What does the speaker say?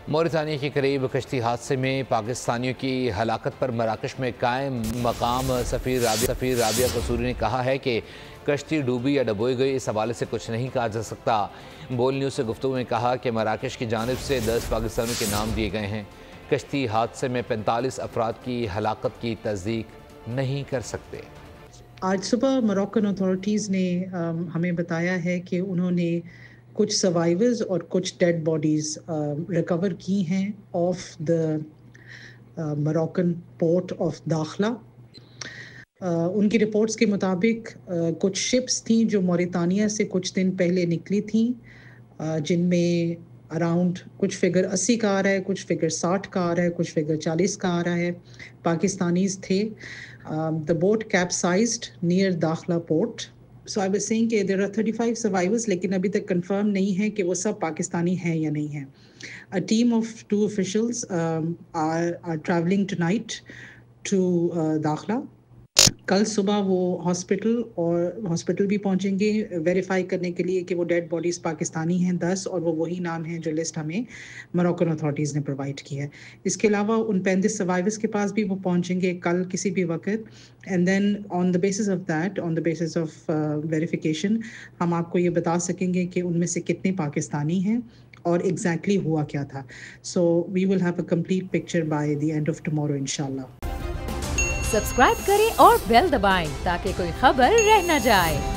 موریتانیہ کے قریب کشتی حادثے میں پاکستانیوں کی ہلاکت پر مراکش میں قائم مقام سفیر رابعہ قصوری نے کہا ہے کہ کشتی ڈوبی یا ڈبوئی گئی، اس حوالے سے کچھ نہیں کہا جا سکتا۔ بول نیوز سے گفتگو میں کہا کہ مراکش کی جانب سے 10 پاکستانیوں کے نام دیے گئے ہیں۔ کشتی حادثے میں 45 افراد کی ہلاکت کی تصدیق نہیں کر سکتے۔ آج صبح موروکن اتھارٹیز نے ہمیں بتایا ہے کہ انہوں نے کچھ سروائیورز اور کچھ ڈیڈ باڈیز ریکور کی ہیں آف دا موروکن پورٹ آف داخلہ۔ ان کی رپورٹس کے مطابق کچھ شپس تھیں جو موریتانیہ سے کچھ دن پہلے نکلی تھیں، جن میں اراؤنڈ کچھ فگر 80 کا آ رہا ہے، کچھ فگر 60 کا آ رہا ہے، کچھ فگر 40 کا آ رہا ہے، پاکستانیز تھے۔ The boat capsized near Dakhla port. So I was saying کہ there are 35 survivors، لیکن ابھی تک کنفرم نہیں ہے کہ وہ سب پاکستانی ہیں یا نہیں ہیں۔ A team of 2 officials are traveling tonight to Dakhla. کل صبح وہ ہاسپٹل بھی پہنچیں گے ویریفائی کرنے کے لیے کہ وہ ڈیڈ باڈیز پاکستانی ہیں 10، اور وہ وہی نام ہیں جو لسٹ ہمیں موروکن اتھارٹیز نے پرووائڈ کی ہے۔ اس کے علاوہ ان 35 سروائیورز کے پاس بھی وہ پہنچیں گے کل کسی بھی وقت، and then on the basis of verification ہم آپ کو یہ بتا سکیں گے کہ ان میں سے کتنے پاکستانی ہیں اور ایگزیکٹلی ہوا کیا تھا۔ So we will have a complete picture by the end of tomorrow انشاءاللہ۔ سبسکرائب کریں اور بیل دبائیں تاکہ کوئی خبر رہ نہ جائے۔